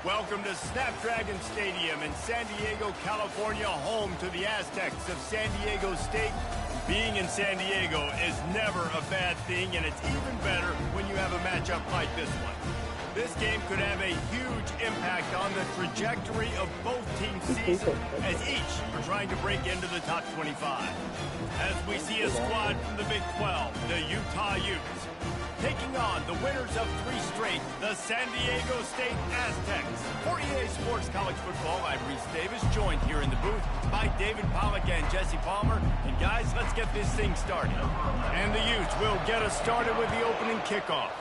Welcome to Snapdragon Stadium in San Diego, California, home to the Aztecs of San Diego State. Being in San Diego is never a bad thing, and it's even better when you have a matchup like this one. This game could have a huge impact on the trajectory of both teams' season, as each are trying to break into the top 25. As we see a squad from the Big 12, the Utah Utes, taking on the winners of 3 straight, the San Diego State Aztecs. For EA Sports College Football, I'm Reese Davis, joined here in the booth by David Pollack and Jesse Palmer. And guys, let's get this thing started. And the Utes will get us started with the opening kickoff.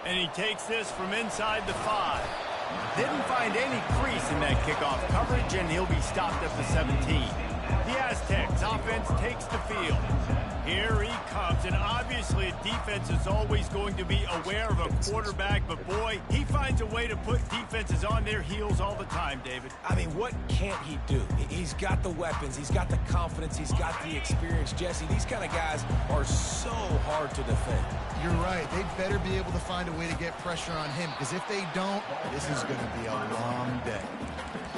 And he takes this from inside the 5. Didn't find any crease in that kickoff coverage, and he'll be stopped at the 17. The Aztecs offense takes the field. Here he comes, and obviously defense is always going to be aware of a quarterback, but boy, he finds a way to put defenses on their heels all the time, David. I mean, what can't he do? He's got the weapons, he's got the confidence, he's got the experience. Jesse, these kind of guys are so hard to defend. You're right. They better be able to find a way to get pressure on him, because if they don't, this is going to be a long day.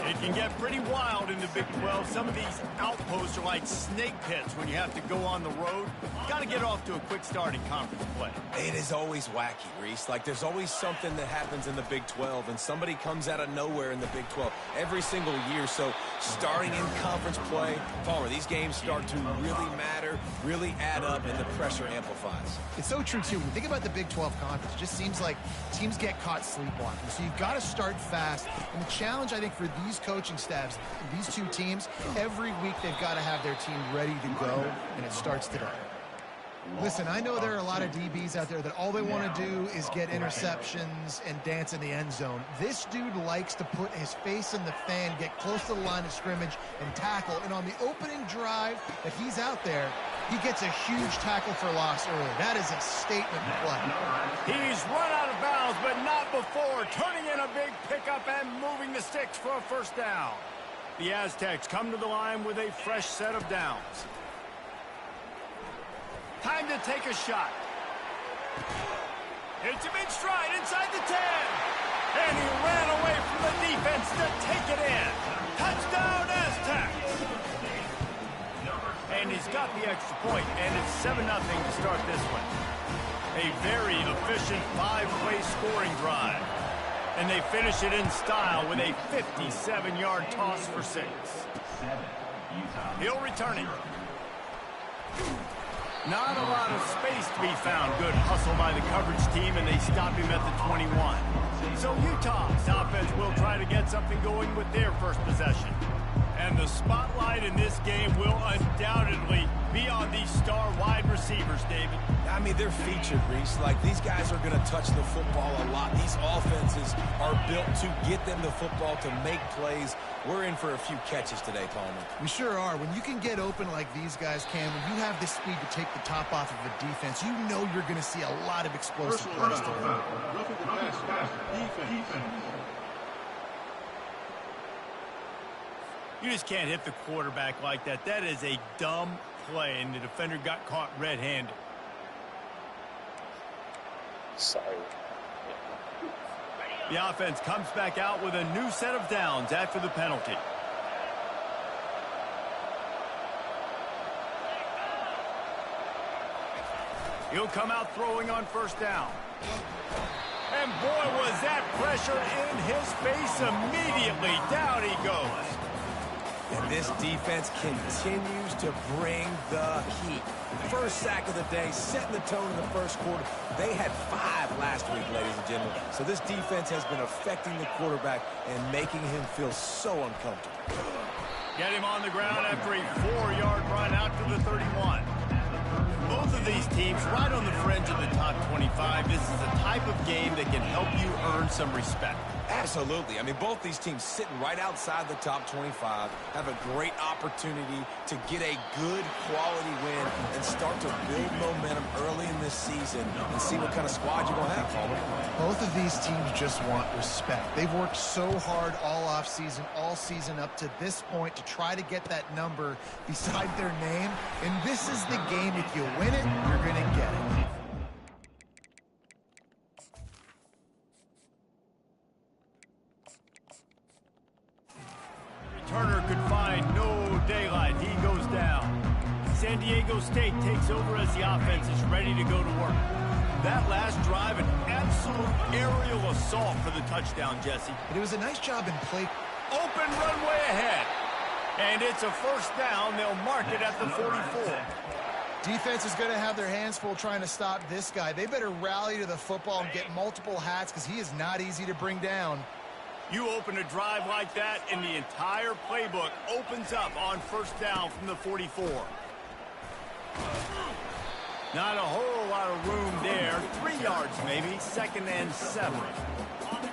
It can get pretty wild in the Big 12. Some of these outposts are like snake pits when you have to go on the road. Got to get off to a quick start in conference play. It is always wacky, Reese. Like, there's always something that happens in the Big 12, and somebody comes out of nowhere in the Big 12 every single year. So starting in conference play, Palmer, these games start to really matter, really add up, and the pressure amplifies. It's so true, too. When you think about the Big 12 conference, it just seems like teams get caught sleepwalking. So you've got to start fast. And the challenge, I think, for these coaching staffs, these two teams, every week they've got to have their team ready to go, and it starts today. Listen, I know there are a lot of DBs out there that all they want to do is get interceptions and dance in the end zone. This dude likes to put his face in the fan, get close to the line of scrimmage, and tackle. And on the opening drive that he's out there, he gets a huge tackle for loss early. That is a statement play. He's run out of bounds, but not before turning in a big pickup and moving the sticks for a first down. The Aztecs come to the line with a fresh set of downs. Time to take a shot. Hits him in stride inside the 10. And he ran away from the defense to take it in. Touchdown, Aztecs. And he's got the extra point, and it's 7-0 to start this one. A very efficient 5-play scoring drive. And they finish it in style with a 57-yard toss for 6. He'll return it. Not a lot of space to be found. Good hustle by the coverage team, and they stop him at the 21. So Utah's offense will try to get something going with their first possession. And the spotlight in this game will undoubtedly be on these star wide receivers, David. I mean, they're featured, Reese. Like, these guys are going to touch the football a lot. These offenses are built to get them the football, to make plays. We're in for a few catches today, Palmer. We sure are. When you can get open like these guys can, when you have the speed to take the top off of a defense, you know you're going to see a lot of explosive plays today. You just can't hit the quarterback like that. That is a dumb play, and the defender got caught red-handed. Sorry. The offense comes back out with a new set of downs after the penalty. He'll come out throwing on first down. And boy, was that pressure in his face immediately. Down he goes. And this defense continues to bring the heat. First sack of the day, setting the tone in the first quarter. They had 5 last week, ladies and gentlemen. So this defense has been affecting the quarterback and making him feel so uncomfortable. Get him on the ground after a 4-yard run out to the 31. Both of these teams right on the fringe of the top 25. This is a type of game that can help you earn some respect. Absolutely. I mean, both these teams sitting right outside the top 25 have a great opportunity to get a good quality win and start to build momentum early in this season and see what kind of squad you're going to have, Palmer. Both of these teams just want respect. They've worked so hard all offseason, all season up to this point to try to get that number beside their name. And this is the game. If you win it, you're going to get it. line, no daylight. He goes down. San Diego State takes over as the offense is ready to go to work. That last drive, an absolute aerial assault for the touchdown, Jesse. But it was a nice job in play. Open runway ahead. And it's a first down. They'll mark it at the 44. Defense is going to have their hands full trying to stop this guy. They better rally to the football and get multiple hats because he is not easy to bring down. You open a drive like that, and the entire playbook opens up on first down from the 44. Not a whole lot of room there. 3 yards maybe, 2nd and 7.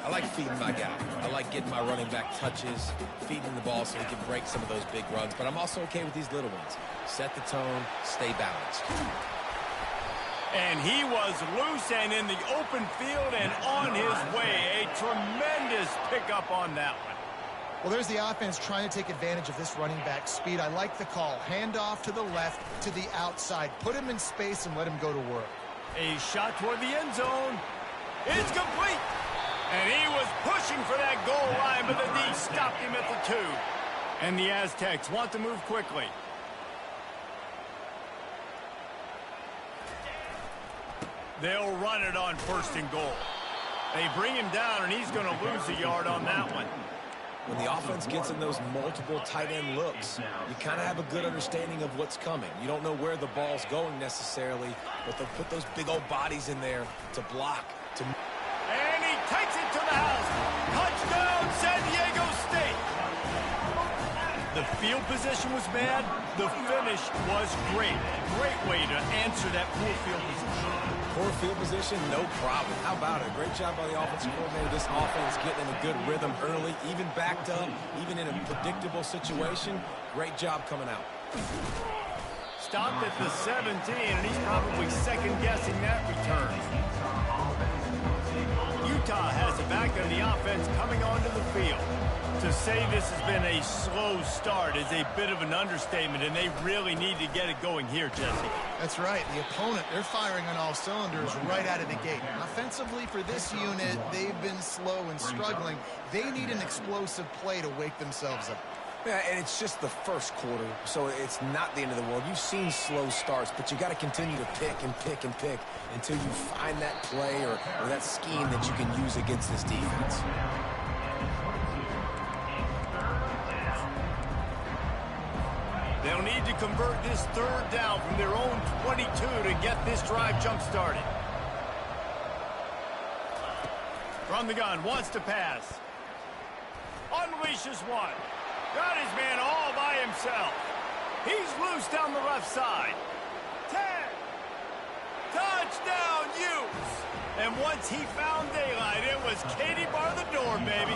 I like feeding my guy. I like getting my running back touches, feeding the ball so he can break some of those big runs. But I'm also okay with these little ones. Set the tone, stay balanced. And he was loose and in the open field and on his way. A tremendous pickup on that one. Well, there's the offense trying to take advantage of this running back speed. I like the call. Hand off to the left, to the outside. Put him in space and let him go to work. A shot toward the end zone. It's complete. And he was pushing for that goal line, but the D stopped him at the 2. And the Aztecs want to move quickly. They'll run it on 1st and goal. They bring him down, and he's going to lose a yard on that one. When the offense gets in those multiple tight end looks, you kind of have a good understanding of what's coming. You don't know where the ball's going necessarily, but they'll put those big old bodies in there to block. And he takes it to the house. Touchdown, San Diego State. The field position was bad. The finish was great. Great way to answer that poor field position. Poor field position, no problem. How about it? Great job by the offensive coordinator. This offense getting in a good rhythm early, even backed up, even in a predictable situation. Great job coming out. Stopped at the 17, and he's probably second-guessing that return. Utah has it back on the offense coming onto the field. To say this has been a slow start is a bit of an understatement, and they really need to get it going here, Jesse. That's right. The opponent, they're firing on all cylinders right out of the gate. Offensively, for this unit, they've been slow and struggling. They need an explosive play to wake themselves up. Yeah, and it's just the first quarter, so it's not the end of the world. You've seen slow starts, but you got to continue to pick and pick and pick until you find that play or that scheme that you can use against this defense. They'll need to convert this 3rd down from their own 22 to get this drive jump-started. From the gun, wants to pass. Unleashes one. Got his man all by himself. He's loose down the left side. 10. Touchdown, Utes. And once he found daylight, it was Katie bar the door, baby.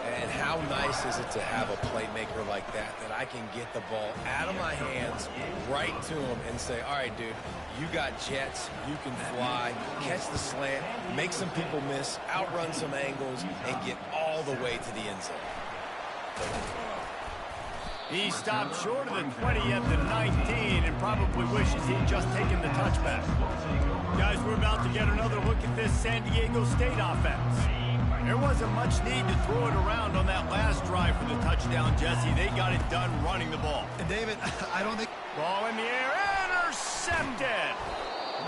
And how nice is it to have a playmaker like that I can get the ball out of my hands right to him and say, all right, dude, you got jets, you can fly, catch the slant, make some people miss, outrun some angles, and get all the way to the end zone. He stopped short of the 20 at the 19 and probably wishes he'd just taken the touchback. Guys, we're about to get another look at this San Diego State offense. There wasn't much need to throw it around on that last drive for the touchdown, Jesse. They got it done running the ball. And David, I don't think... Ball in the air, intercepted!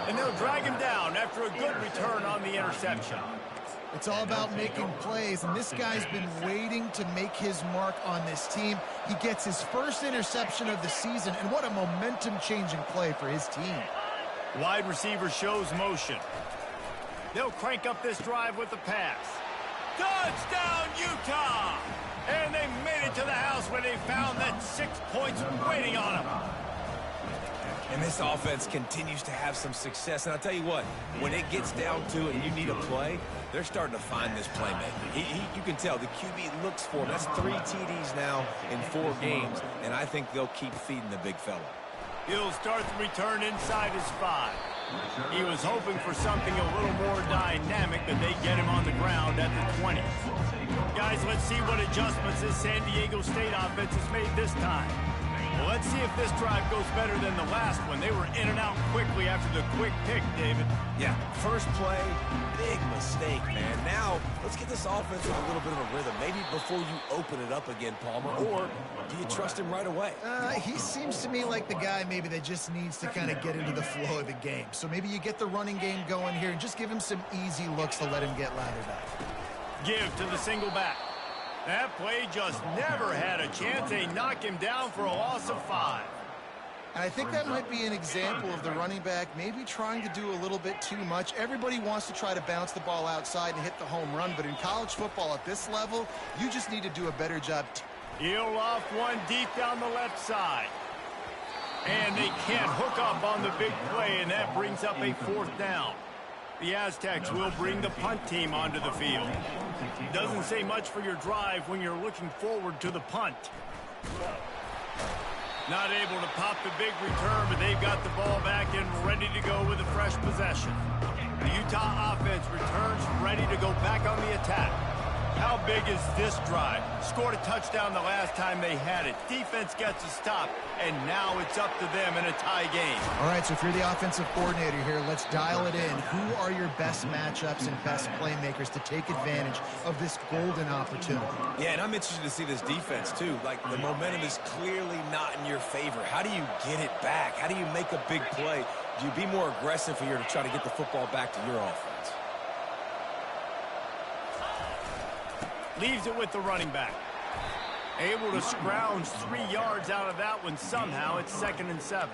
And they'll drag him down after a good return on the interception. It's all about making plays, and this guy's been waiting to make his mark on this team. He gets his first interception of the season, and what a momentum-changing play for his team. Wide receiver shows motion. They'll crank up this drive with the pass. Touchdown, Utah! And they made it to the house where they found that 6 points waiting on them. And this offense continues to have some success. And I'll tell you what, when it gets down to it and you need a play, they're starting to find this playmaker. You can tell the QB looks for him. That's 3 TDs now in 4 games, and I think they'll keep feeding the big fella. He'll start the return inside his 5. He was hoping for something a little more dynamic, but they get him on the ground at the 20. Guys, let's see what adjustments this San Diego State offense has made this time. Well, let's see if this drive goes better than the last one. They were in and out quickly after the quick pick, David. Yeah, first play, big mistake, man. Now, let's get this offense in a little bit of a rhythm. Maybe before you open it up again, Palmer, or do you trust him right away? He seems to me like the guy maybe that just needs to kind of get into the flow of the game. So maybe you get the running game going here and just give him some easy looks to let him get lathered up. Give to the single back. That play just never had a chance. They knock him down for a loss of 5. And I think that might be an example of the running back maybe trying to do a little bit too much. Everybody wants to try to bounce the ball outside and hit the home run, but in college football at this level, you just need to do a better job. He'll off one deep down the left side. And they can't hook up on the big play, and that brings up a 4th down. The Aztecs will bring the punt team onto the field. Doesn't say much for your drive when you're looking forward to the punt. Not able to pop the big return, but they've got the ball back and ready to go with a fresh possession. The Utah offense returns ready to go back on the attack. How big is this drive? Scored a touchdown the last time they had it. Defense gets a stop, and now it's up to them in a tie game. All right, so if you're the offensive coordinator here, let's dial it in. Who are your best matchups and best playmakers to take advantage of this golden opportunity? Yeah, and I'm interested to see this defense, too. Like, the momentum is clearly not in your favor. How do you get it back? How do you make a big play? Do you be more aggressive here to try to get the football back to your offense? Leaves it with the running back. Able to scrounge 3 yards out of that one somehow. It's 2nd and 7.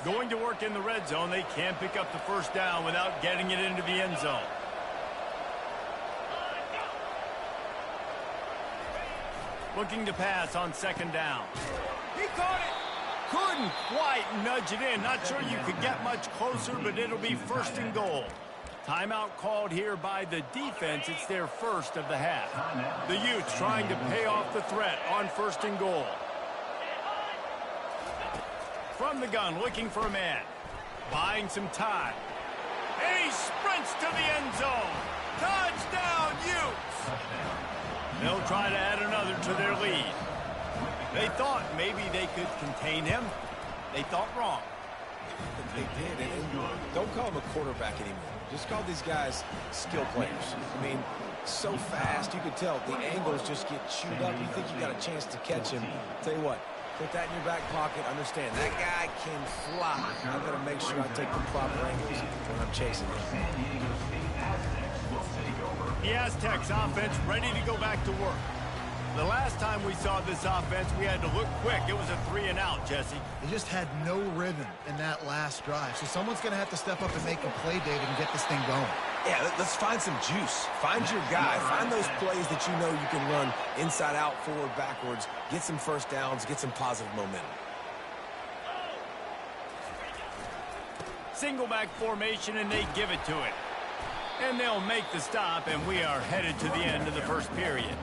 Going to work in the red zone. They can't pick up the first down without getting it into the end zone. Looking to pass on 2nd down. He caught it. Couldn't quite nudge it in. Not sure you could get much closer, but it'll be 1st and goal. Timeout called here by the defense. It's their first of the half. The Utes trying to pay off the threat on 1st and goal. From the gun, looking for a man. Buying some time. And he sprints to the end zone. Touchdown, Utes! They'll try to add another to their lead. They thought maybe they could contain him. They thought wrong. They did, and don't call them a quarterback anymore. Just call these guys skill players. I mean, so fast, you could tell the angles just get chewed up. You think you got a chance to catch him. Tell you what, put that in your back pocket. Understand, that guy can fly. I've got to make sure I take the proper angles when I'm chasing him. The Aztecs offense ready to go back to work. The last time we saw this offense, we had to look quick. It was a 3-and-out, Jesse. They just had no rhythm in that last drive. So someone's going to have to step up and make a play, David, and get this thing going. Yeah, let's find some juice. Find your guy. Find those plays that you know you can run inside out, forward, backwards. Get some first downs. Get some positive momentum. Single back formation, and they give it to it. And they'll make the stop, and we are headed to the end of the first period.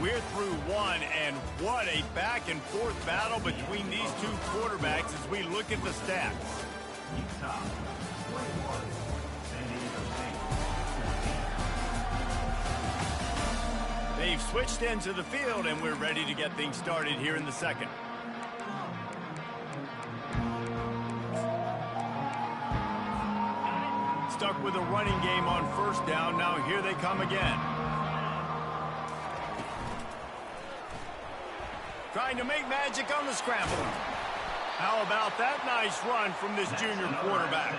We're through one, and what a back-and-forth battle between these two quarterbacks as we look at the stats. They've switched into the field, and we're ready to get things started here in the second. Stuck with a running game on 1st down. Now here they come again. Trying to make magic on the scramble. How about that nice run from this junior quarterback?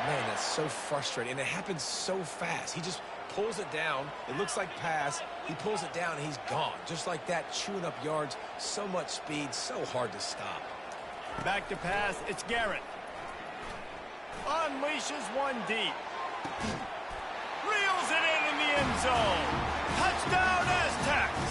Man, that's so frustrating. And it happens so fast. He just pulls it down. It looks like pass. He pulls it down, and he's gone. Just like that, chewing up yards. So much speed, so hard to stop. Back to pass. It's Garrett. Unleashes one deep. Reels it in the end zone. Touchdown, Aztecs.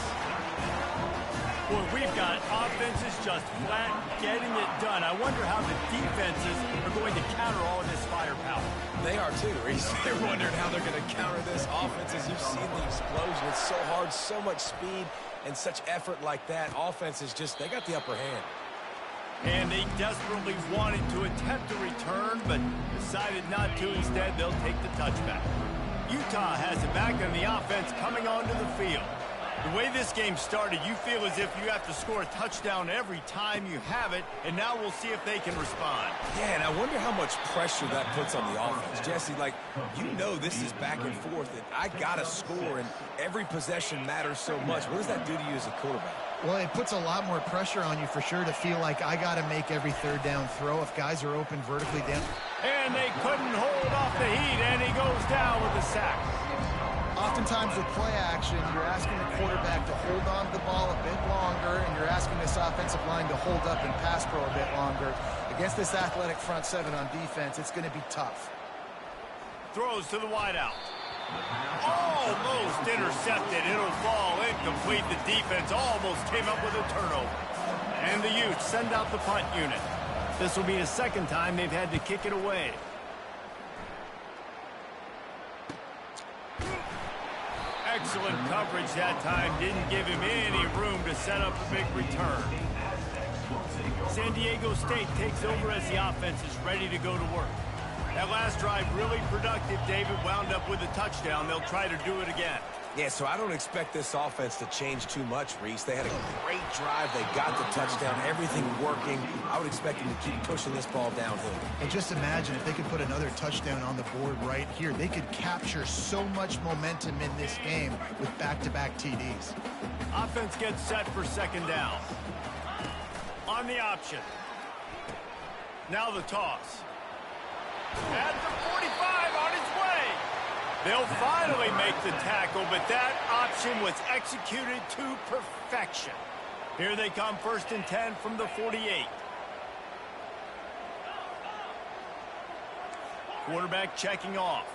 Boy, we've got offenses just flat getting it done. I wonder how the defenses are going to counter all of this firepower. They are too, Reese. They're wondering how they're going to counter this offense. As you've seen the explosion, it's so hard, so much speed, and such effort like that. Offenses just, they got the upper hand. And they desperately wanted to attempt a return, but decided not to. Instead, they'll take the touchback. Utah has it back on the offense coming onto the field. The way this game started, you feel as if you have to score a touchdown every time you have it, and now we'll see if they can respond. Yeah, and I wonder how much pressure that puts on the offense. Jesse, like, you know this is back and forth, and I got to score, and every possession matters so much. What does that do to you as a quarterback? Well, it puts a lot more pressure on you for sure to feel like I got to make every third down throw if guys are open vertically down. And they couldn't hold off the heat, and he goes down with a sack. Oftentimes with play action, you're asking the quarterback to hold on to the ball a bit longer, and you're asking this offensive line to hold up and pass pro a bit longer. Against this athletic front seven on defense, it's going to be tough. Throws to the wideout. Almost intercepted. It'll fall incomplete. The defense almost came up with a turnover. And the Utes send out the punt unit. This will be the second time they've had to kick it away. Excellent coverage that time. Didn't give him any room to set up a big return. San Diego State takes over as the offense is ready to go to work. That last drive really productive. David wound up with a touchdown. They'll try to do it again. Yeah, so I don't expect this offense to change too much, Reese. They had a great drive. They got the touchdown. Everything working. I would expect them to keep pushing this ball downhill. And just imagine if they could put another touchdown on the board right here. They could capture so much momentum in this game with back-to-back TDs. Offense gets set for second down. On the option. Now the toss. At the 45 on its way. They'll finally make the tackle, but that option was executed to perfection. Here they come, 1st and 10 from the 48. Quarterback checking off.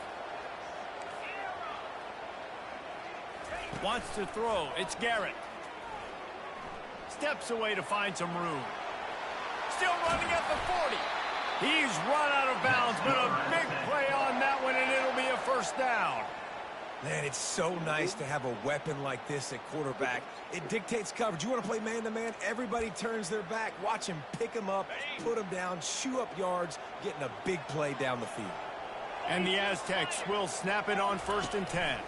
Wants to throw. It's Garrett. Steps away to find some room. Still running at the 40. He's run out of bounds, but a big play on that one, and it'll be a first down. Man, it's so nice to have a weapon like this at quarterback. It dictates coverage. You want to play man-to-man? Everybody turns their back. Watch him pick him up, put him down, chew up yards, getting a big play down the field. And the Aztecs will snap it on 1st and 10.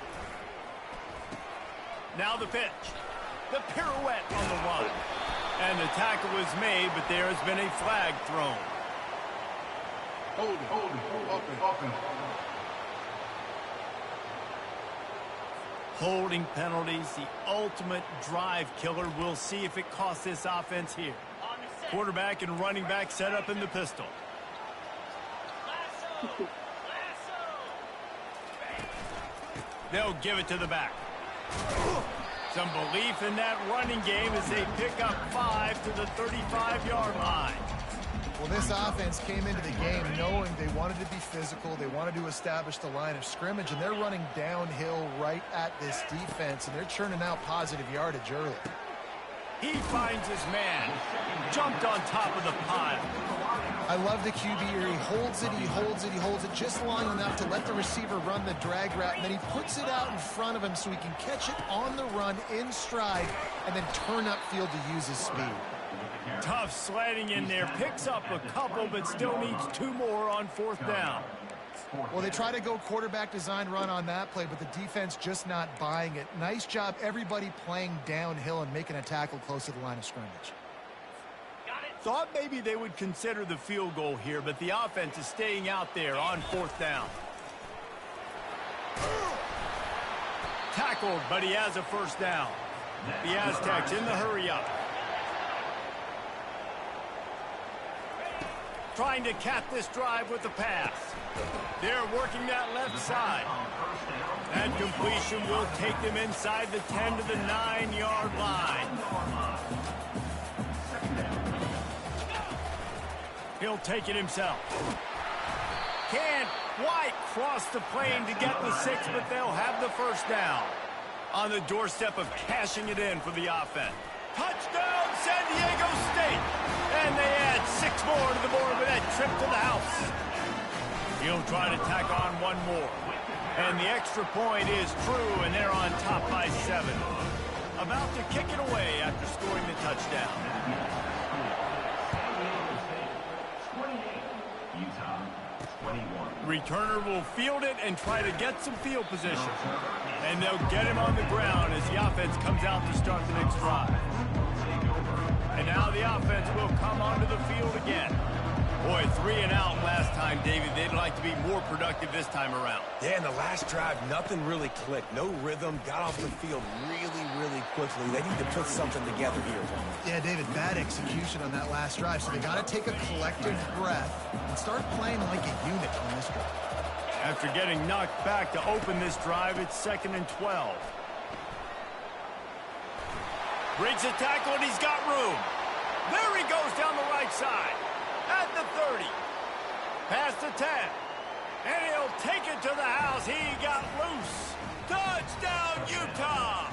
Now the pitch. The pirouette on the run. And the tackle is made, but there has been a flag thrown. Open. Holding penalties, the ultimate drive killer. We'll see if it costs this offense here. Quarterback and running back set up in the pistol. They'll give it to the back. Some belief in that running game as they pick up 5 to the 35-yard line. Well, this offense came into the game knowing they wanted to be physical, they wanted to establish the line of scrimmage, and they're running downhill right at this defense, and they're churning out positive yardage early. He finds his man. Jumped on top of the pile. I love the QB here. He holds it, he holds it, he holds it just long enough to let the receiver run the drag route, and then he puts it out in front of him so he can catch it on the run in stride and then turn upfield to use his speed. Tough sledding in there. Picks up a couple, but still needs 2 more on 4th down. Well, they try to go quarterback design run on that play, but the defense just not buying it. Nice job, everybody playing downhill and making a tackle close to the line of scrimmage. Thought maybe they would consider the field goal here, but the offense is staying out there on 4th down. Tackled, but he has a first down. The Aztecs in the hurry-up. Trying to cap this drive with the pass. They're working that left side. That completion will take them inside the 10 to the 9-yard line. He'll take it himself. Can't quite cross the plane to get the 6, but they'll have the first down. On the doorstep of cashing it in for the offense. Touchdown, San Diego State! And they add 6 more to the board with that trip to the house. He'll try to tack on 1 more. And the extra point is true, and they're on top by 7. About to kick it away after scoring the touchdown. Utah 21. Returner will field it and try to get some field position. And they'll get him on the ground as the offense comes out to start the next drive. And now the offense will come onto the field again. Boy, 3 and out last time, David. They'd like to be more productive this time around. Yeah, in the last drive, nothing really clicked. No rhythm, got off the field really quickly. They need to put something together here. Yeah, David, bad execution on that last drive, so they got to take a collective breath and start playing like a unit on this drive. After getting knocked back to open this drive, it's 2nd and 12. Breaks a tackle, and he's got room. There he goes down the right side. At the 30. Past the 10. And he'll take it to the house. He got loose. Touchdown, Utah!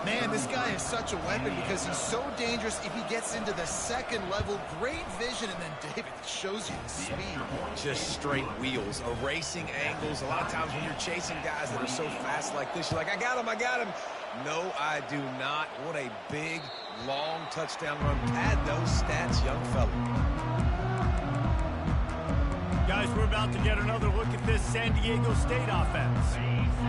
Man, this guy is such a weapon because he's so dangerous if he gets into the second level. Great vision, and then David shows you the speed. Just straight wheels, erasing angles. A lot of times when you're chasing guys that are so fast like this, you're like, I got him. No, I do not. What a big, long touchdown run. Pad those stats, young fella. Guys, we're about to get another look at this San Diego State offense.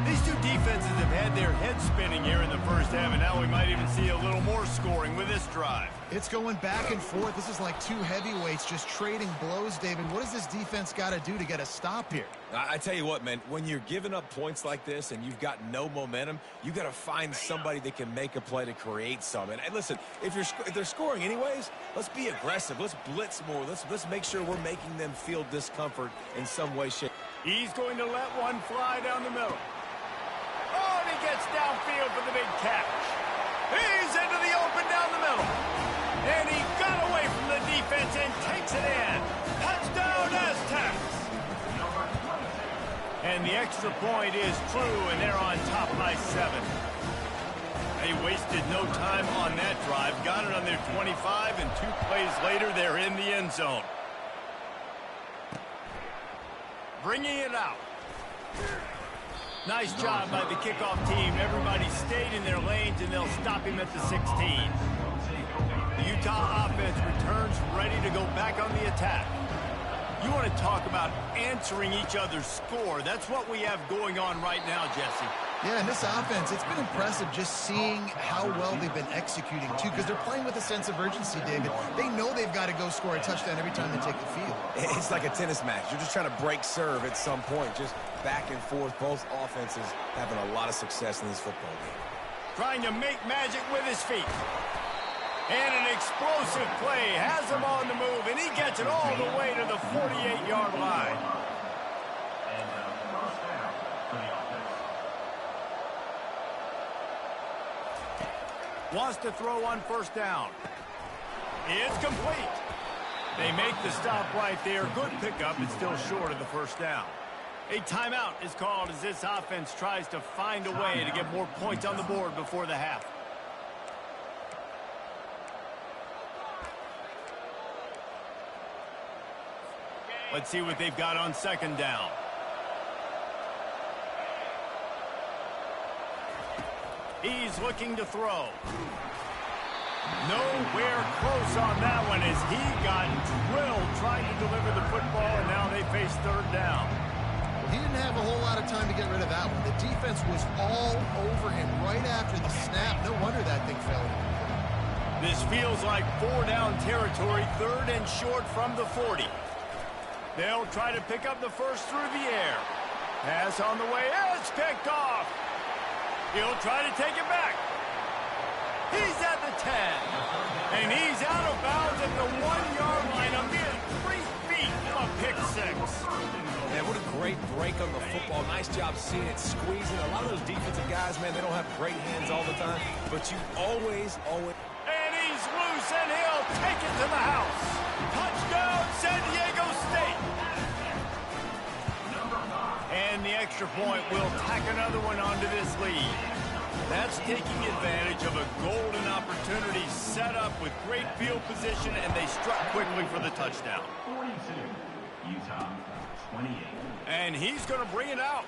These two defenses have had their heads spinning here in the first half, and now we might even see a little more scoring with this drive. It's going back and forth. This is like two heavyweights just trading blows, David. What does this defense got to do to get a stop here? I tell you what, man, when you're giving up points like this and you've got no momentum, you got to find somebody that can make a play to create some. And listen, if they're scoring anyways, let's be aggressive. Let's blitz more. Let's make sure we're making them feel discomfort in some way, shape. He's going to let one fly down the middle. Oh, and he gets downfield for the big catch. He's into the open down the middle. And he got away from the defense and takes it in. Touchdown, Aztecs. And the extra point is true, and they're on top by 7. They wasted no time on that drive. Got it on their 25, and 2 plays later, they're in the end zone. Bringing it out. Nice job by the kickoff team. Everybody stayed in their lanes, and they'll stop him at the 16. The Utah offense returns ready to go back on the attack. You want to talk about answering each other's score. That's what we have going on right now, Jesse. Yeah, and this offense, it's been impressive just seeing how well they've been executing, too, because they're playing with a sense of urgency, David. They know they've got to go score a touchdown every time they take the field. It's like a tennis match. You're just trying to break serve at some point, just back and forth. Both offenses having a lot of success in this football game. Trying to make magic with his feet. And an explosive play has him on the move, and he gets it all the way to the 48-yard line. Wants to throw on first down. It's complete. They make the stop right there. Good pickup. It's still short of the first down. A timeout is called as this offense tries to find a way to get more points on the board before the half. Let's see what they've got on second down. He's looking to throw. Nowhere close on that one as he got drilled trying to deliver the football, and now they face third down. He didn't have a whole lot of time to get rid of that one. The defense was all over him right after the snap. No wonder that thing fell. This feels like 4-down territory, third and short from the 40. They'll try to pick up the first through the air. Pass on the way. It's picked off. He'll try to take it back. He's at the 10. And he's out of bounds at the 1-yard line. A mere 3 feet from a pick six. Man, what a great break on the football. Nice job seeing it squeezing. A lot of those defensive guys, man, they don't have great hands all the time. But you always... And he's loose, and he'll take it to the house. Touchdown, San Diego State. And the extra point will tack another one onto this lead. That's taking advantage of a golden opportunity set up with great field position, and they struck quickly for the touchdown. 42, Utah, 28. And he's going to bring it out.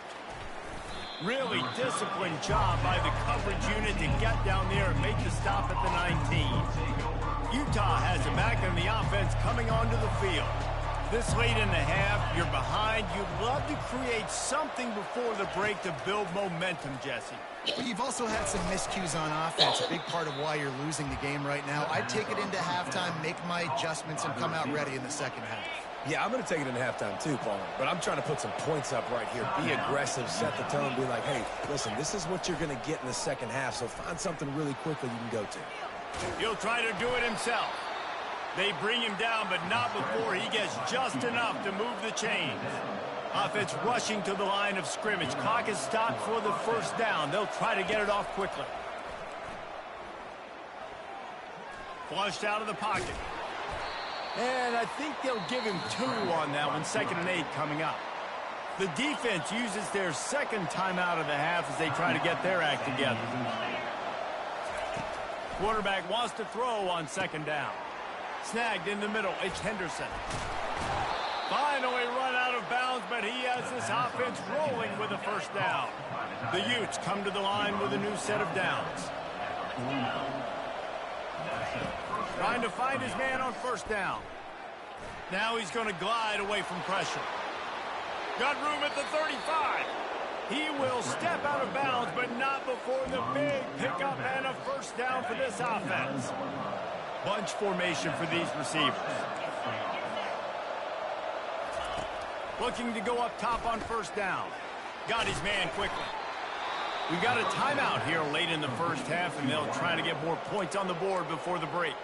Really disciplined job by the coverage unit to get down there and make the stop at the 19. Utah has it back, and the offense coming onto the field. This late in the half, you're behind. You'd love to create something before the break to build momentum, Jesse. You've also had some miscues on offense, a big part of why you're losing the game right now. I'd take it into halftime, make my adjustments, and come out ready in the second half. Yeah, I'm going to take it into halftime too, Paul. But I'm trying to put some points up right here. Be aggressive, set the tone, be like, hey, listen, this is what you're going to get in the second half, so find something really quickly you can go to. He'll try to do it himself. They bring him down, but not before he gets just enough to move the chains. Offense rushing to the line of scrimmage. Clock is stopped for the first down. They'll try to get it off quickly. Flushed out of the pocket. And I think they'll give him 2 on that one. 2nd and 8 coming up. The defense uses their second timeout of the half as they try to get their act together. Quarterback wants to throw on 2nd down. Snagged in the middle. It's Henderson. Finally run out of bounds, but he has this offense rolling with a first down. The Utes come to the line with a new set of downs. Trying to find his man on first down. Now he's going to glide away from pressure. Got room at the 35. He will step out of bounds, but not before the big pickup and a first down for this offense. Bunch formation for these receivers. Looking to go up top on first down. Got his man quickly. We've got a timeout here late in the first half, and they'll try to get more points on the board before the break.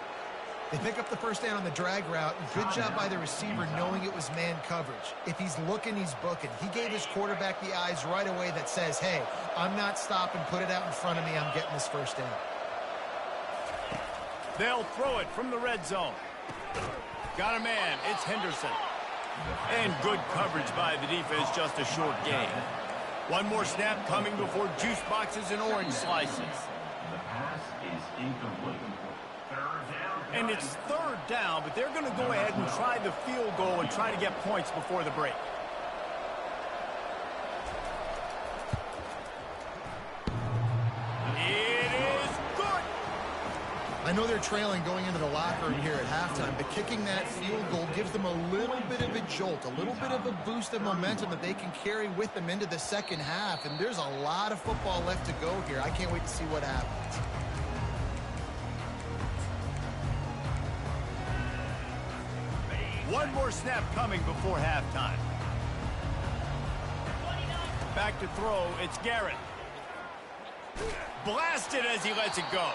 They pick up the first down on the drag route. Good job by the receiver knowing it was man coverage. If he's looking, he's booking. He gave his quarterback the eyes right away that says, hey, I'm not stopping. Put it out in front of me. I'm getting this first down. They'll throw it from the red zone. Got a man. It's Henderson. And good coverage by the defense, just a short gain. One more snap coming before juice boxes and orange slices. The pass is incomplete. And it's 3rd down, but they're going to go ahead and try the field goal and try to get points before the break. It is good. I know they're trailing going into the locker room here at halftime, but kicking that field goal gives them a little bit of a jolt, a little bit of a boost of momentum that they can carry with them into the second half. And there's a lot of football left to go here. I can't wait to see what happens. One more snap coming before halftime. Back to throw, it's Garrett. Blasted as he lets it go.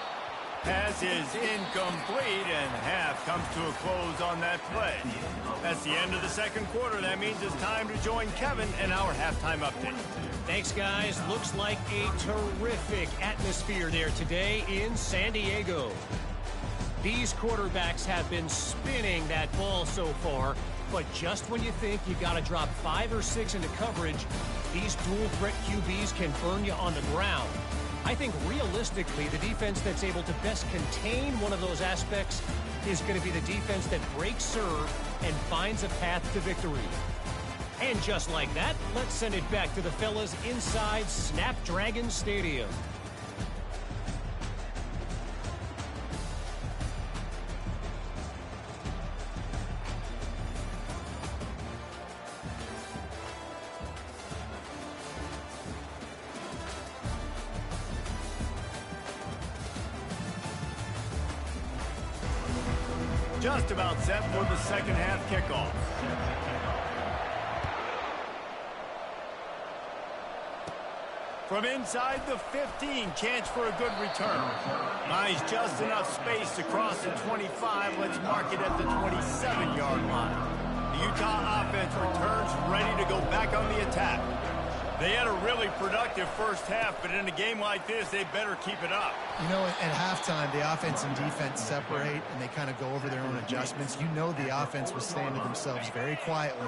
Pass is incomplete, and half comes to a close on that play. That's the end of the second quarter. That means it's time to join Kevin and our halftime update. Thanks, guys. Looks like a terrific atmosphere there today in San Diego. These quarterbacks have been spinning that ball so far, but just when you think you got to drop 5 or 6 into coverage, these dual threat QBs can burn you on the ground. I think realistically, the defense that's able to best contain one of those aspects is going to be the defense that breaks serve and finds a path to victory. And just like that, let's send it back to the fellas inside Snapdragon Stadium. Just about set for the second half kickoff. From inside the 15, chance for a good return. Nice, just enough space to cross the 25. Let's mark it at the 27-yard line. The Utah offense returns ready to go back on the attack. They had a really productive first half, but in a game like this, they better keep it up. You know, at halftime, the offense and defense separate, and they kind of go over their own adjustments. You know the offense was saying to themselves very quietly,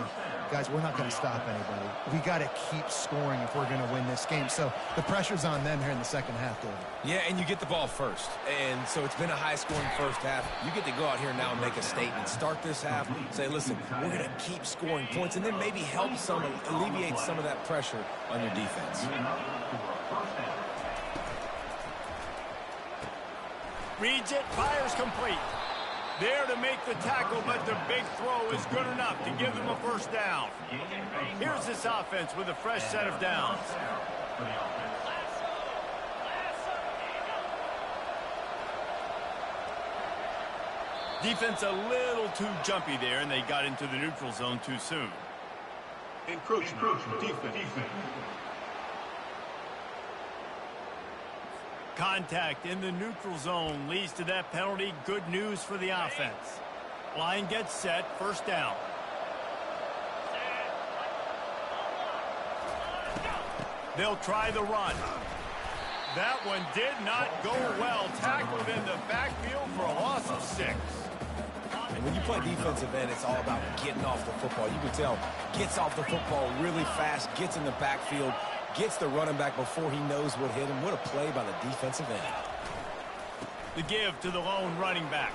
guys, we're not going to stop anybody. We got to keep scoring if we're going to win this game. So the pressure's on them here in the second half, David. Yeah, and you get the ball first. And so it's been a high-scoring first half. You get to go out here now and make a statement. Start this half, say, listen, we're going to keep scoring points, and then maybe help alleviate some of that pressure on your defense. Reads it, fires complete. There to make the tackle, but the big throw is good enough to give them a first down. Here's this offense with a fresh set of downs. Defense a little too jumpy there, and they got into the neutral zone too soon. Encroachment. Defense. Contact in the neutral zone leads to that penalty. Good news for the offense. Line gets set, first down. They'll try the run. That one did not go well. Tackled in the backfield for a loss of 6. And when you play defensive end, it's all about getting off the football. You can tell, gets off the football really fast, gets in the backfield, gets the running back before he knows what hit him. What a play by the defensive end. The give to the lone running back.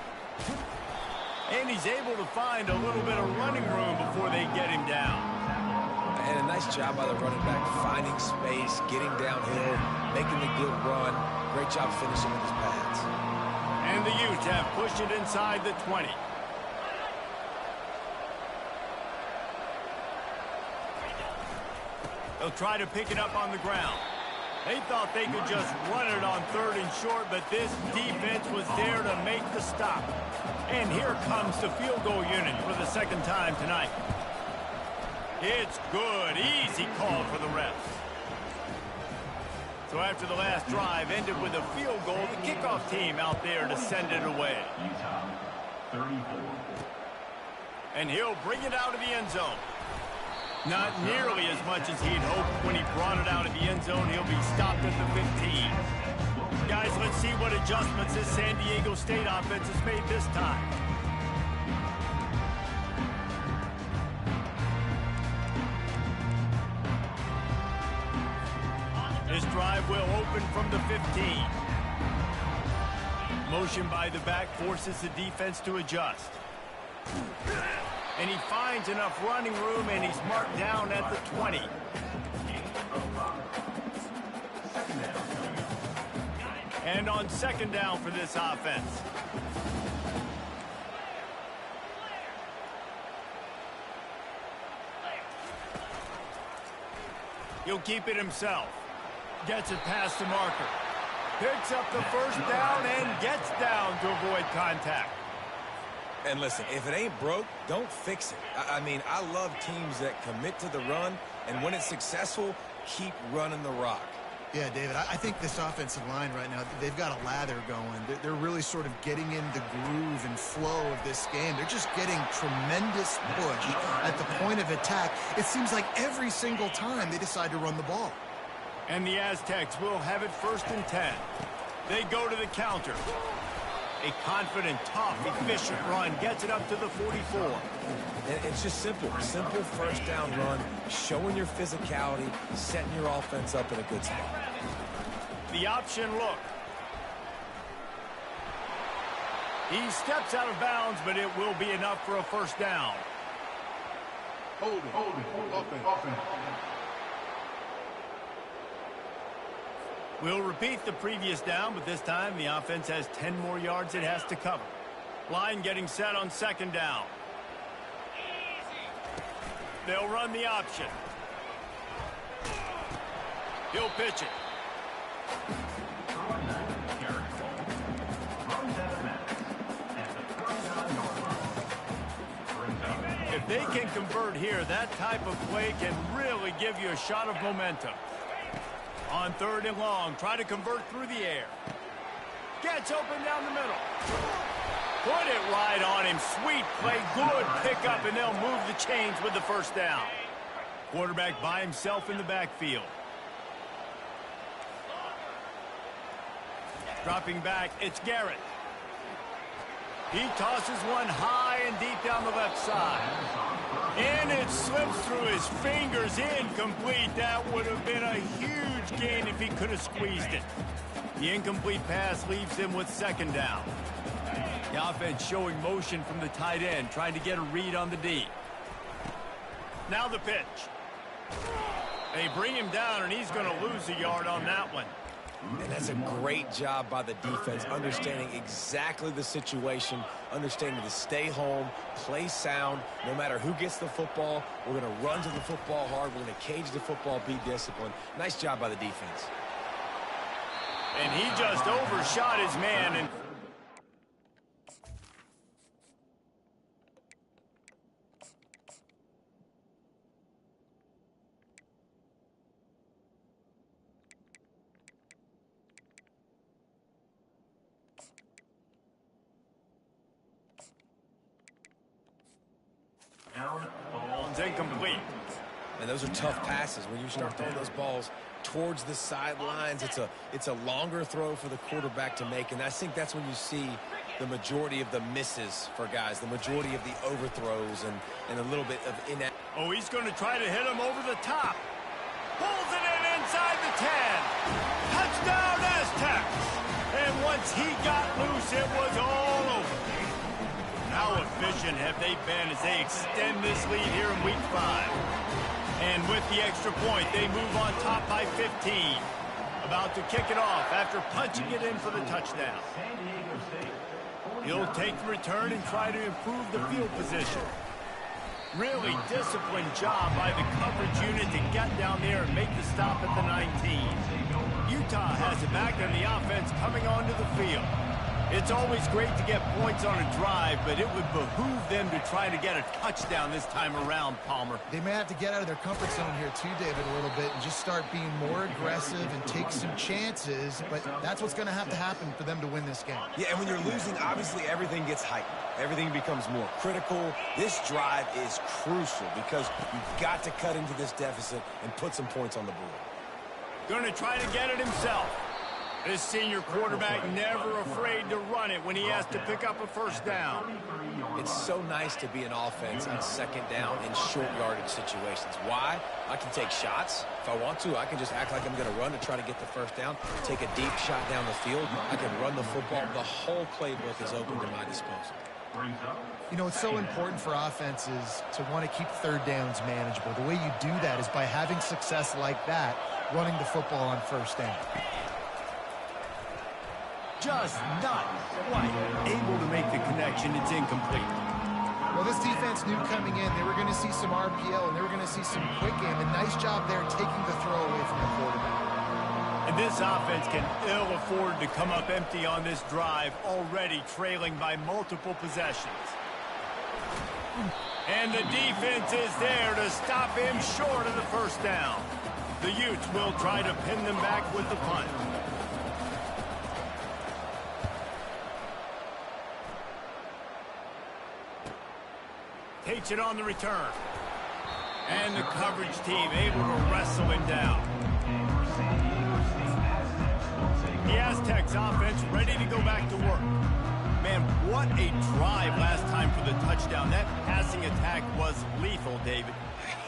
And he's able to find a little bit of running room before they get him down. And a nice job by the running back, finding space, getting downhill, making the good run. Great job finishing with his pads. And the Utes have pushed it inside the 20. They'll try to pick it up on the ground. They thought they could just run it on 3rd and short, but this defense was there to make the stop. And here comes the field goal unit for the second time tonight. It's good. Easy call for the refs. So after the last drive ended with a field goal, the kickoff team out there to send it away. Utah, 34. And he'll bring it out of the end zone. Not nearly as much as he'd hoped. When he brought it out of the end zone, he'll be stopped at the 15. Guys, let's see what adjustments this San Diego State offense has made this time. This drive will open from the 15. Motion by the back forces the defense to adjust. And he finds enough running room, and he's marked down at the 20. And on second down for this offense. He'll keep it himself. Gets it past the marker. Picks up the first down and gets down to avoid contact. And listen, if it ain't broke, don't fix it. I mean, I love teams that commit to the run, and when it's successful, keep running the rock. Yeah, David, I think this offensive line right now, they've got a lather going. They're really sort of getting in the groove and flow of this game. They're just getting tremendous push at the point of attack. It seems like every single time they decide to run the ball. And the Aztecs will have it 1st and 10. They go to the counter. A confident, tough, efficient run gets it up to the 44. And it's just simple first down run, showing your physicality, setting your offense up in a good spot. The option look. He steps out of bounds, but it will be enough for a first down. Hold it. Offense. We'll repeat the previous down, but this time the offense has 10 more yards it has to cover. Line getting set on second down. They'll run the option. He'll pitch it. If they can convert here, that type of play can really give you a shot of momentum. On 3rd and long, try to convert through the air. Gets open down the middle. Put it right on him. Sweet play, good pickup, and they'll move the chains with the first down. Quarterback by himself in the backfield. Dropping back, it's Garrett. He tosses one high and deep down the left side. And it slips through his fingers, incomplete. That would have been a huge gain if he could have squeezed it. The incomplete pass leaves him with second down. The offense showing motion from the tight end, trying to get a read on the D. Now the pitch. They bring him down, and he's going to lose a yard on that one. And that's a great job by the defense, understanding exactly the situation, understanding to stay home, play sound. No matter who gets the football, we're going to run to the football hard. We're going to cage the football, be disciplined. Nice job by the defense. And he just overshot his man. And ball's incomplete. And those are tough passes. When you start throwing those balls towards the sidelines, it's a longer throw for the quarterback to make, and I think that's when you see the majority of the misses for guys, the majority of the overthrows and a little bit of Oh, he's going to try to hit him over the top. Pulls it in inside the 10. Touchdown, Aztecs. And once he got loose, it was all over. How efficient have they been as they extend this lead here in Week 5? And with the extra point, they move on top by 15. About to kick it off after punching it in for the touchdown. He'll take the return and try to improve the field position. Really disciplined job by the coverage unit to get down there and make the stop at the 19. Utah has it back on the offense coming onto the field. It's always great to get points on a drive, but it would behoove them to try to get a touchdown this time around, Palmer. They may have to get out of their comfort zone here too, David, a little bit and just start being more aggressive and take some chances, but that's what's going to have to happen for them to win this game. Yeah, and when you're losing, obviously everything gets heightened. Everything becomes more critical. This drive is crucial because you've got to cut into this deficit and put some points on the board. Going to try to get it himself. This senior quarterback never afraid to run it when he has to pick up a first down. It's so nice to be an offense on second down in short yardage situations. Why? I can take shots. If I want to, I can just act like I'm going to run to try to get the first down, take a deep shot down the field. I can run the football. The whole playbook is open to my disposal. You know, it's so important for offenses to want to keep third downs manageable. The way you do that is by having success like that, running the football on first down. Just not quite able to make the connection. It's incomplete. Well, this defense knew coming in they were going to see some RPO and they were going to see some quick game. And nice job there taking the throw away from the quarterback. And this offense can ill afford to come up empty on this drive, already trailing by multiple possessions. And the defense is there to stop him short of the first down. The Utes will try to pin them back with the punt. Takes it on the return. And the coverage team able to wrestle him down. The Aztecs offense ready to go back to work. Man, what a drive last time for the touchdown. That passing attack was lethal, David.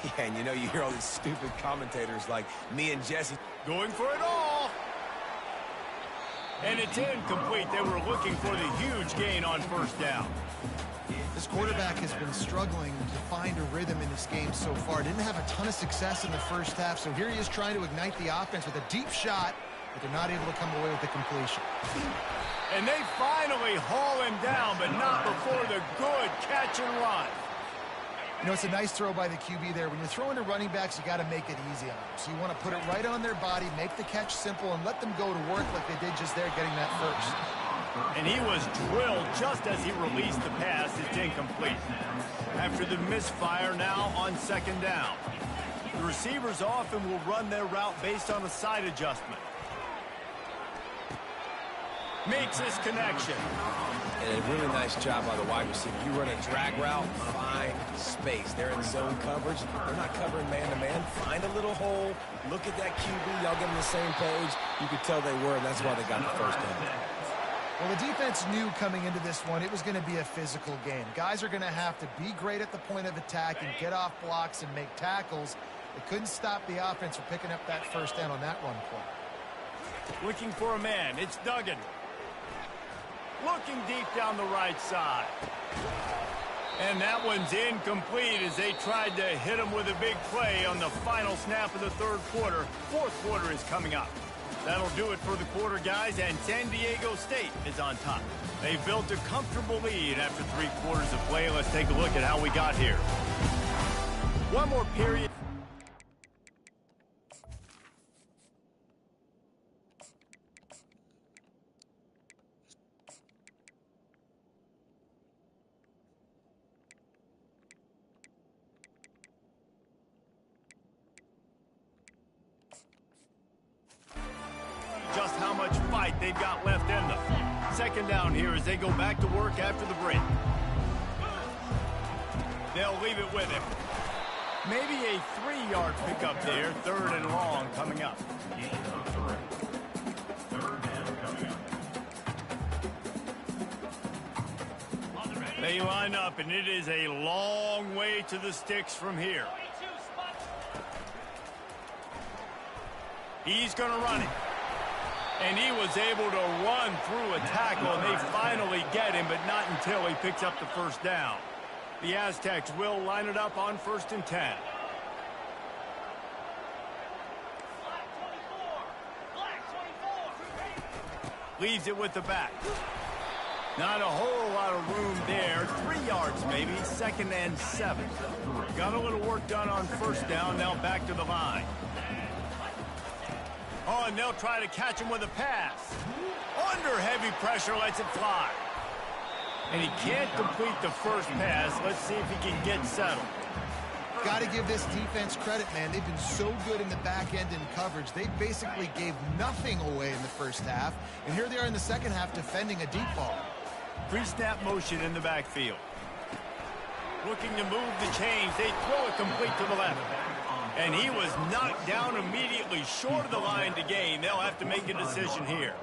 Yeah, and you know, you hear all these stupid commentators like me and Jesse. Going for it all. And it's incomplete. They were looking for the huge gain on first down. This quarterback has been struggling to find a rhythm in this game so far. Didn't have a ton of success in the first half, so here he is trying to ignite the offense with a deep shot, but they're not able to come away with the completion. And they finally haul him down, but not before the good catch and run. You know, it's a nice throw by the QB there. When you're throwing to running backs, you got to make it easy on them. So you want to put it right on their body, make the catch simple, and let them go to work like they did just there, getting that first. And he was drilled just as he released the pass. It's incomplete. After the misfire, now on second down. The receivers often will run their route based on a side adjustment. Makes his connection. And a really nice job by the wide receiver. You run a drag route, find space. They're in zone coverage. They're not covering man-to-man. Find a little hole. Look at that QB. Y'all get on the same page. You could tell they were, and that's why they got the first down. Well, the defense knew coming into this one it was going to be a physical game. Guys are going to have to be great at the point of attack and get off blocks and make tackles. They couldn't stop the offense from picking up that first down on that run play. Looking for a man. It's Duggan. Looking deep down the right side. And that one's incomplete as they tried to hit him with a big play on the final snap of the third quarter. Fourth quarter is coming up. That'll do it for the quarter, guys, and San Diego State is on top. They built a comfortable lead after 3 quarters of play. Let's take a look at how we got here. One more period. Just how much fight they've got left in them. Second down here as they go back to work after the break. They'll leave it with him. Maybe a 3-yard pickup there. 3rd and long coming up. They line up, and it is a long way to the sticks from here. He's going to run it. And he was able to run through a tackle, and they finally get him, but not until he picks up the first down. The Aztecs will line it up on 1st and 10. Leaves it with the back. Not a whole lot of room there. 3 yards maybe. 2nd and 7. Got a little work done on 1st down. Now back to the line. Oh, and they'll try to catch him with a pass. Under heavy pressure, lets it fly. And he can't complete the first pass. Let's see if he can get settled. Got to give this defense credit, man. They've been so good in the back end in coverage. They basically gave nothing away in the first half. And here they are in the second half defending a deep ball. Pre-snap motion in the backfield. Looking to move the chains. They throw it complete to the left. And he was knocked down immediately short of the line to gain. They'll have to make a decision here.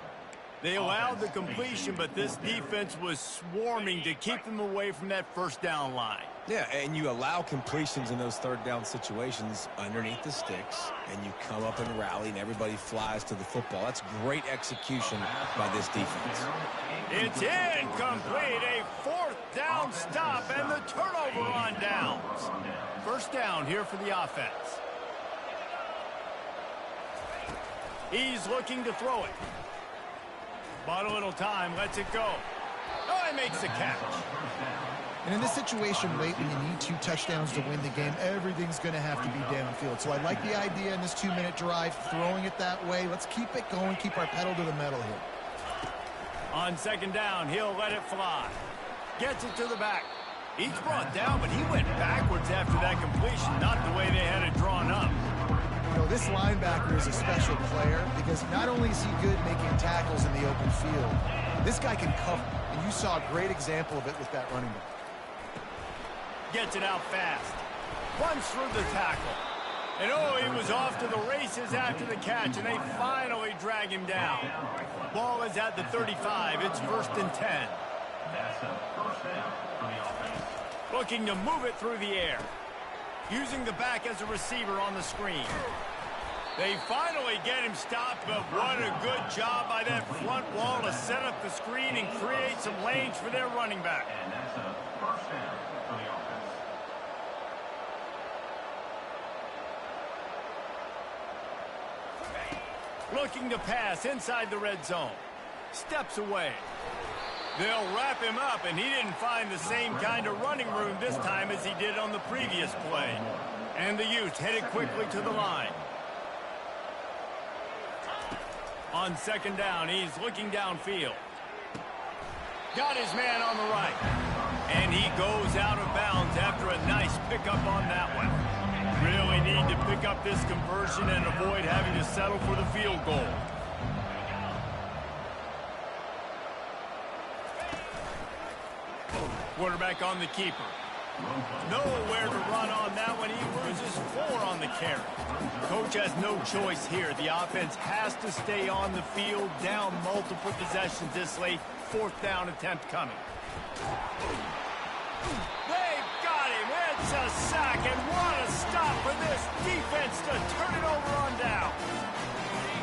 They allowed the completion, but this defense was swarming to keep them away from that first down line. Yeah, and you allow completions in those 3rd down situations underneath the sticks, and you come up and rally, and everybody flies to the football. That's great execution by this defense. It's incomplete. A 4th down stop, and the turnover on downs. First down here for the offense. He's looking to throw it. Bought a little time, lets it go. Oh, he makes the catch. And in this situation late when you need 2 touchdowns to win the game, everything's going to have to be downfield. So I like the idea in this 2-minute drive, throwing it that way. Let's keep it going, keep our pedal to the metal here. On 2nd down, he'll let it fly. Gets it to the back. He's brought down, but he went backwards after that completion, not the way they had it drawn up. You know, this linebacker is a special player because not only is he good making tackles in the open field, this guy can cover, and you saw a great example of it with that running back. Gets it out fast. Runs through the tackle. And oh, he was off to the races after the catch, and they finally drag him down. Ball is at the 35. It's 1st and 10. That's a first down for the offense. Looking to move it through the air. Using the back as a receiver on the screen. They finally get him stopped, but what a good job by that front wall to set up the screen and create some lanes for their running back. And that's a first down for the offense. Looking to pass inside the red zone. Steps away. They'll wrap him up, and he didn't find the same kind of running room this time as he did on the previous play. And the Utes headed quickly to the line. On 2nd down, he's looking downfield. Got his man on the right. And he goes out of bounds after a nice pickup on that one. Really need to pick up this conversion and avoid having to settle for the field goal. Quarterback on the keeper. Nowhere to run on that one. He loses 4 on the carry. Coach has no choice here. The offense has to stay on the field, down multiple possessions this late. 4th down attempt coming. They've got him. It's a sack, and what a stop for this defense to turn it over on down.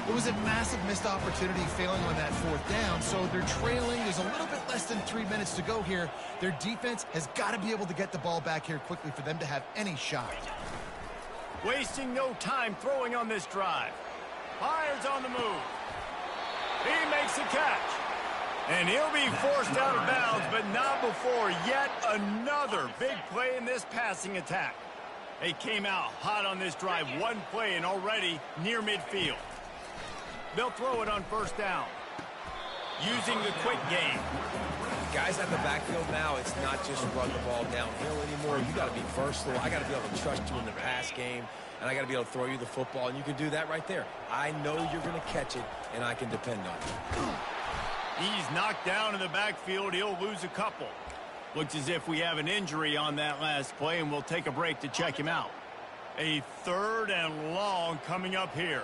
It was a massive missed opportunity failing on that 4th down, so they're trailing. There's a little bit less than 3 minutes to go here. Their defense has got to be able to get the ball back here quickly for them to have any shot. Wasting no time throwing on this drive. Fires on the move. He makes the catch. And he'll be forced out of bounds, but not before yet another big play in this passing attack. They came out hot on this drive. One play and already near midfield. They'll throw it on first down. Using the quick game. Guys at the backfield now, it's not just run the ball downhill anymore. You got to be versatile. I got to be able to trust you in the pass game, and I got to be able to throw you the football, and you can do that right there. I know you're going to catch it, and I can depend on it. He's knocked down in the backfield. He'll lose a couple. Looks as if we have an injury on that last play, and we'll take a break to check him out. A 3rd and long coming up here.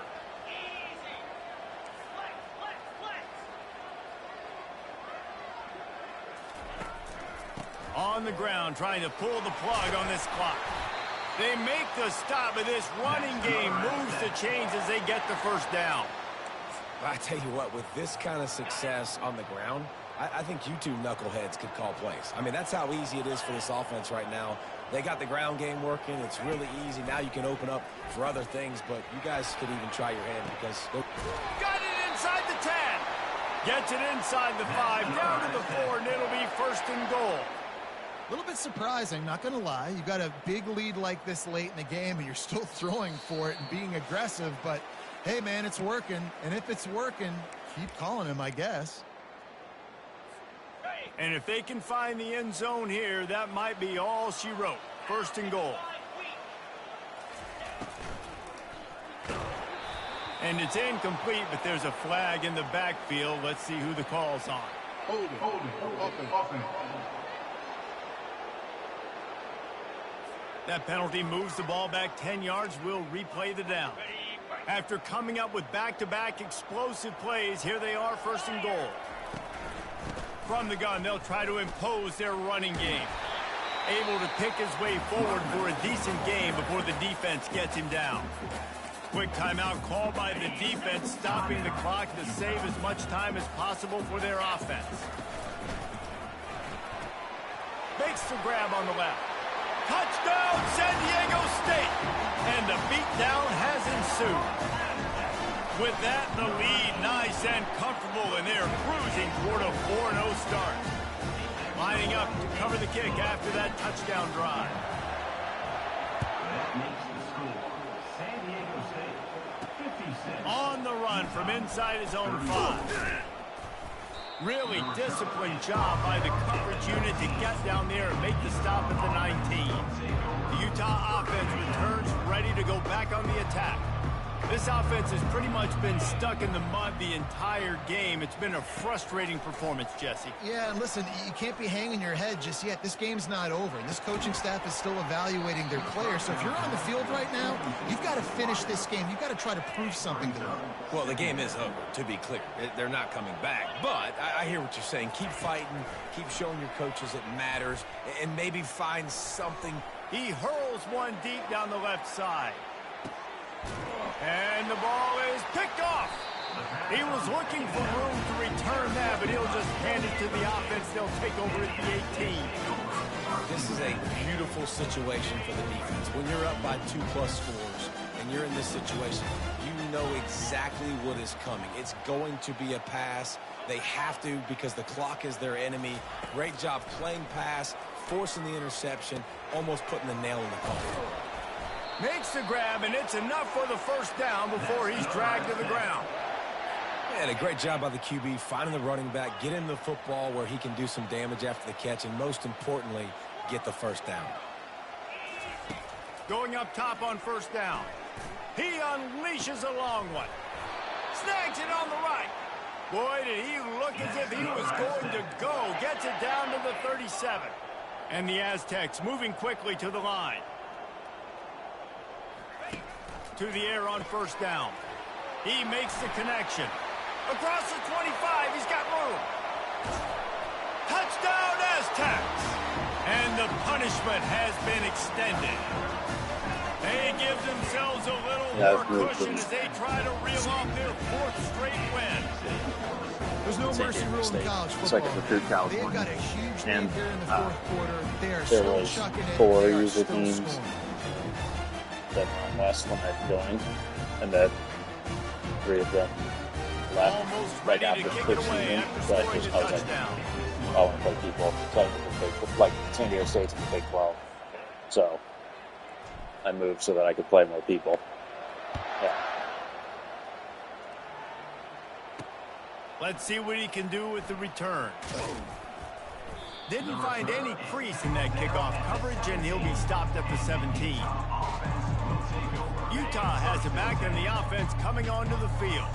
On the ground, trying to pull the plug on this clock. They make the stop, but this running game moves the chains as they get the first down. I tell you what, with this kind of success on the ground, I think you two knuckleheads could call plays. I mean, that's how easy it is for this offense right now. They got the ground game working. It's really easy. Now you can open up for other things, but you guys could even try your hand because... Got it inside the 10. Gets it inside the 5, down to the 4, and it'll be 1st and goal. A little bit surprising, not going to lie. You got a big lead like this late in the game, and you're still throwing for it and being aggressive. But, hey, man, it's working. And if it's working, keep calling him, I guess. And if they can find the end zone here, that might be all she wrote. 1st and goal. And it's incomplete, but there's a flag in the backfield. Let's see who the call's on. Holding. That penalty moves the ball back 10 yards. We'll replay the down. After coming up with back-to-back explosive plays, here they are, 1st and goal. From the gun, they'll try to impose their running game. Able to pick his way forward for a decent game before the defense gets him down. Quick timeout called by the defense, stopping the clock to save as much time as possible for their offense. Makes the grab on the left. Touchdown, San Diego State! And the beatdown has ensued. With that, the lead nice and comfortable, and they're cruising toward a 4-0 start. Lining up to cover the kick after that touchdown drive. That makes the score. San Diego State, 56. On the run from inside his own 5. Really disciplined job by the coverage unit to get down there and make the stop at the 19. The Utah offense returns ready to go back on the attack. This offense has pretty much been stuck in the mud the entire game. It's been a frustrating performance, Jesse. Yeah, and listen, you can't be hanging your head just yet. This game's not over. This coaching staff is still evaluating their players. So if you're on the field right now, you've got to finish this game. You've got to try to prove something to them. Well, the game is over, to be clear. They're not coming back. But I hear what you're saying. Keep fighting. Keep showing your coaches it matters. And maybe find something. He hurls one deep down the left side. And the ball is picked off. He was looking for room to return that, but he'll just hand it to the offense. They'll take over at the 18. This is a beautiful situation for the defense. When you're up by 2+ scores and you're in this situation, you know exactly what is coming. It's going to be a pass. They have to because the clock is their enemy. Great job playing pass, forcing the interception, almost putting the nail in the coffin. Makes the grab, and it's enough for the first down before he's dragged to the ground. And a great job by the QB, finding the running back, get him the football where he can do some damage after the catch, and most importantly, get the first down. Going up top on first down. He unleashes a long one. Snags it on the right. Boy, did he look as if he was going to go. Gets it down to the 37. And the Aztecs moving quickly to the line. To the air on first down. He makes the connection. Across the 25, he's got room. Touchdown, Aztecs! And the punishment has been extended. They give themselves a little more cushion as they try to reel off their 4th straight win. There's no mercy rule in college football. It's like a true college They've one. got a huge lead And here in the 4th quarter. They are there still was chucking it. 4 They are user still teams scoring. that last one I joined, and that 3 of them left, Almost like ready to after kick the it away season. after So I scoring just the I was like, touchdown. I want to play people, playing with the Big, like San Diego State's in the Big 12. So I moved so that I could play more people. Yeah. Let's see what he can do with the return. Didn't find any crease in that kickoff coverage, and he'll be stopped at the 17. Utah has it back, and the offense coming onto the field.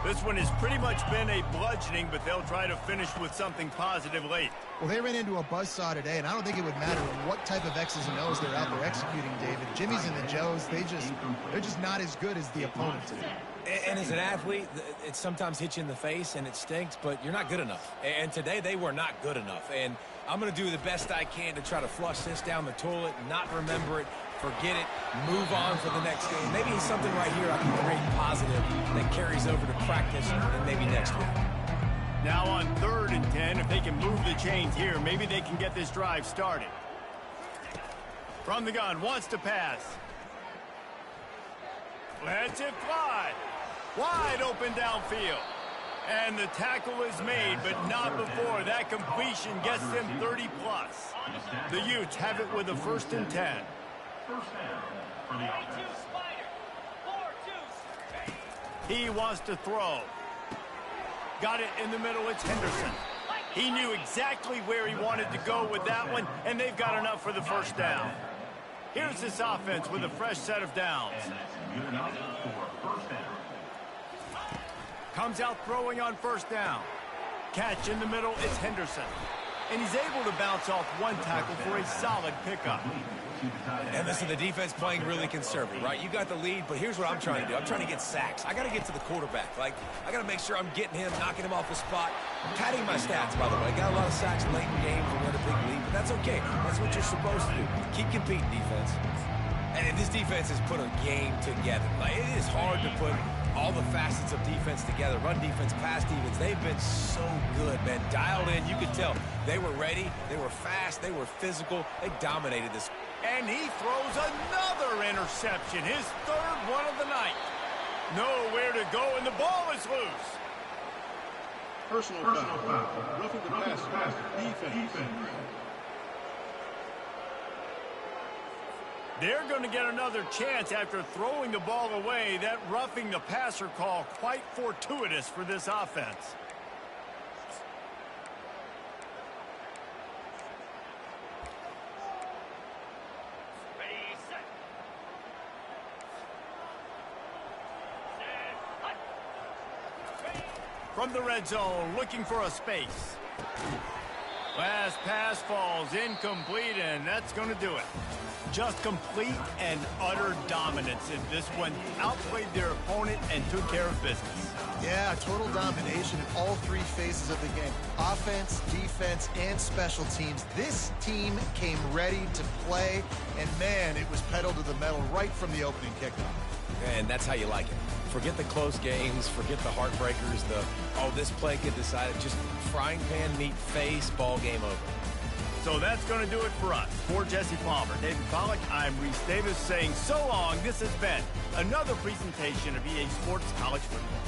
This one has pretty much been a bludgeoning, but they'll try to finish with something positive late. Well, they ran into a buzzsaw today, and I don't think it would matter what type of X's and O's they're out there executing, David. Jimmy's and the Joes, they're just not as good as the opponent today. And as an athlete, it sometimes hits you in the face and it stinks, but you're not good enough. And today they were not good enough. And I'm going to do the best I can to try to flush this down the toilet, not remember it, forget it, move on for the next game. Maybe it's something right here I can create positive that carries over to practice and maybe next week. Now on 3rd and 10, if they can move the chains here, maybe they can get this drive started. From the gun, wants to pass. Lets it fly. Wide open downfield. And the tackle is made, but not before. That completion gets them 30-plus. The Utes have it with a 1st and 10. First down for the offense. He wants to throw. Got it in the middle. It's Henderson. He knew exactly where he wanted to go with that one, and they've got enough for the 1st down. Here's this offense with a fresh set of downs. And that's good enough for 1st down. Comes out throwing on 1st down. Catch in the middle, it's Henderson. And he's able to bounce off one tackle for a solid pickup. And listen, the defense playing really conservative, right? You got the lead, but here's what I'm trying to do. I'm trying to get sacks. I got to get to the quarterback. Like, I got to make sure I'm getting him, knocking him off the spot. I'm padding my stats, by the way. Got a lot of sacks late in games when we had a big lead, but that's okay. That's what you're supposed to do. Keep competing, defense. And this defense has put a game together. Like, it is hard to put all the facets of defense together. Run defense, pass defense. They've been so good, man. Dialed in. You could tell they were ready. They were fast. They were physical. They dominated this. And he throws another interception, his 3rd one of the night. Nowhere to go, and the ball is loose. Personal foul. Roughing the passer. Defense. They're going to get another chance after throwing the ball away. That roughing the passer call quite fortuitous for this offense. From the red zone, looking for a space. Last pass falls incomplete, and that's going to do it. Just complete and utter dominance in this one. Outplayed their opponent and took care of business. Yeah, total domination in all 3 phases of the game. Offense, defense, and special teams. This team came ready to play, and man, it was pedal to the metal right from the opening kickoff. And that's how you like it. Forget the close games, forget the heartbreakers, this play get decided, just frying pan meet face, ball game over. So that's going to do it for us. For Jesse Palmer, David Pollack, I'm Reese Davis saying so long. This has been another presentation of EA Sports College Football.